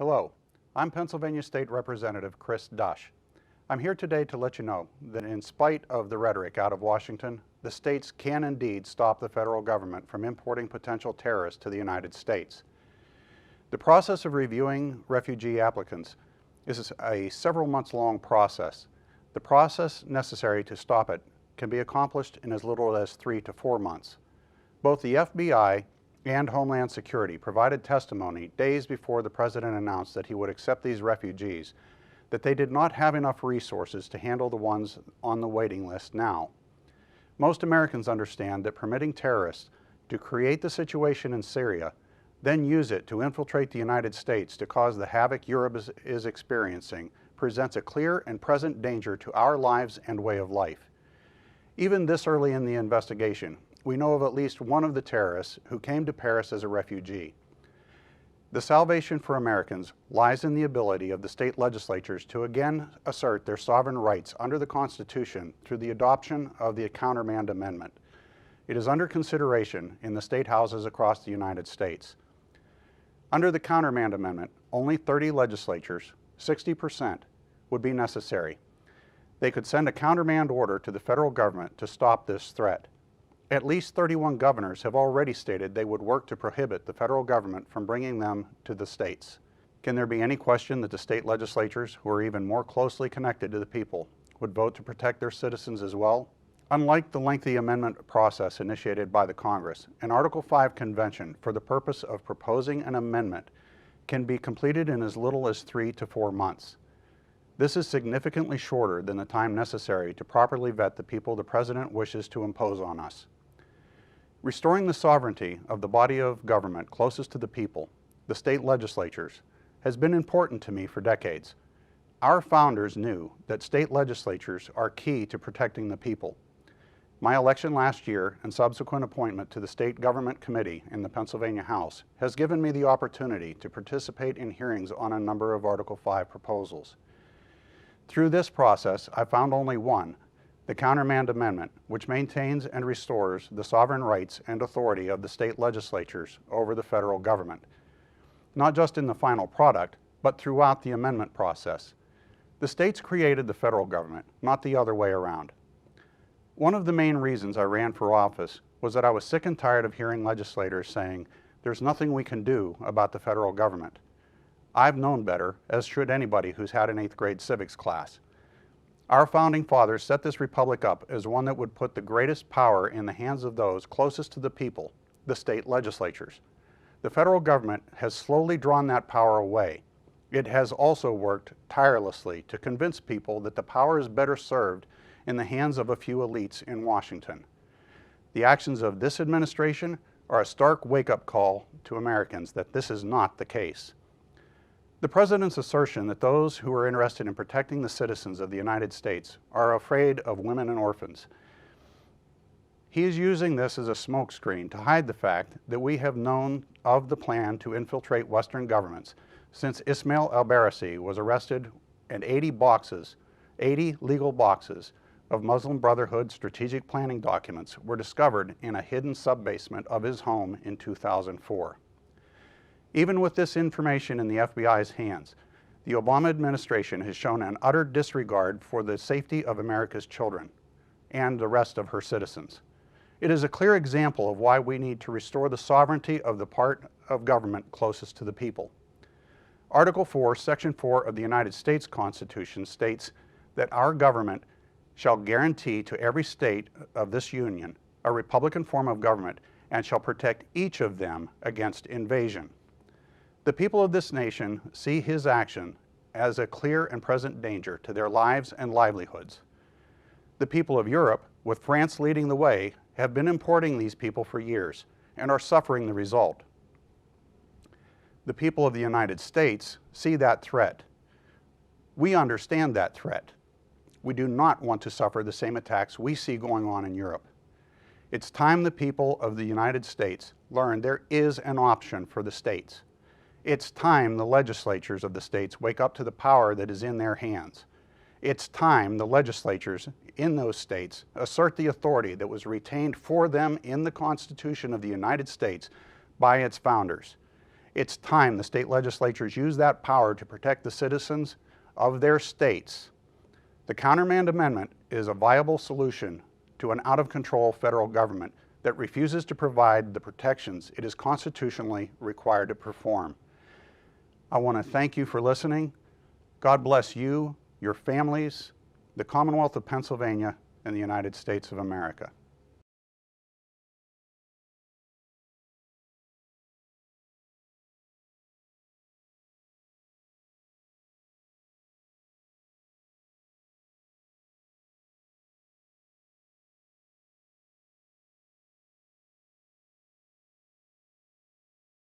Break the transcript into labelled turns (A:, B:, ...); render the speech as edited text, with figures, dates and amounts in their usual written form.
A: Hello, I'm Pennsylvania State Representative Chris Dush. I'm here today to let you know that in spite of the rhetoric out of Washington, the states can indeed stop the federal government from importing potential terrorists to the United States. The process of reviewing refugee applicants is a several months long process. The process necessary to stop it can be accomplished in as little as 3 to 4 months. Both the FBI and Homeland Security provided testimony days before the President announced that he would accept these refugees, that they did not have enough resources to handle the ones on the waiting list now. Most Americans understand that permitting terrorists to create the situation in Syria, then use it to infiltrate the United States to cause the havoc Europe is experiencing, presents a clear and present danger to our lives and way of life. Even this early in the investigation, we know of at least one of the terrorists who came to Paris as a refugee. The salvation for Americans lies in the ability of the state legislatures to again assert their sovereign rights under the Constitution through the adoption of the Countermand Amendment. It is under consideration in the state houses across the United States. Under the Countermand Amendment, only 30 legislatures, 60%, would be necessary. They could send a countermand order to the federal government to stop this threat. At least 31 governors have already stated they would work to prohibit the federal government from bringing them to the states. Can there be any question that the state legislatures, who are even more closely connected to the people, would vote to protect their citizens as well? Unlike the lengthy amendment process initiated by the Congress, an Article 5 convention for the purpose of proposing an amendment can be completed in as little as 3 to 4 months. This is significantly shorter than the time necessary to properly vet the people the President wishes to impose on us. Restoring the sovereignty of the body of government closest to the people, the state legislatures, has been important to me for decades. Our founders knew that state legislatures are key to protecting the people. My election last year and subsequent appointment to the State Government Committee in the Pennsylvania House has given me the opportunity to participate in hearings on a number of Article 5 proposals. Through this process, I found only one, the Countermand Amendment, which maintains and restores the sovereign rights and authority of the state legislatures over the federal government, not just in the final product, but throughout the amendment process. The states created the federal government, not the other way around. One of the main reasons I ran for office was that I was sick and tired of hearing legislators saying, "There's nothing we can do about the federal government." I've known better, as should anybody who's had an 8th grade civics class. Our founding fathers set this republic up as one that would put the greatest power in the hands of those closest to the people, the state legislatures. The federal government has slowly drawn that power away. It has also worked tirelessly to convince people that the power is better served in the hands of a few elites in Washington. The actions of this administration are a stark wake-up call to Americans that this is not the case. The President's assertion that those who are interested in protecting the citizens of the United States are afraid of women and orphans. He is using this as a smokescreen to hide the fact that we have known of the plan to infiltrate Western governments since Ismail al-Barisi was arrested, and 80 legal boxes of Muslim Brotherhood strategic planning documents were discovered in a hidden sub-basement of his home in 2004. Even with this information in the FBI's hands, the Obama administration has shown an utter disregard for the safety of America's children and the rest of her citizens. It is a clear example of why we need to restore the sovereignty of the part of government closest to the people. Article 4, Section 4 of the United States Constitution states that our government shall guarantee to every state of this union a republican form of government and shall protect each of them against invasion. The people of this nation see his action as a clear and present danger to their lives and livelihoods. The people of Europe, with France leading the way, have been importing these people for years and are suffering the result. The people of the United States see that threat. We understand that threat. We do not want to suffer the same attacks we see going on in Europe. It's time the people of the United States learn there is an option for the states. It's time the legislatures of the states wake up to the power that is in their hands. It's time the legislatures in those states assert the authority that was retained for them in the Constitution of the United States by its founders. It's time the state legislatures use that power to protect the citizens of their states. The Countermand Amendment is a viable solution to an out-of-control federal government that refuses to provide the protections it is constitutionally required to perform. I want to thank you for listening. God bless you, your families, the Commonwealth of Pennsylvania, and the United States of America.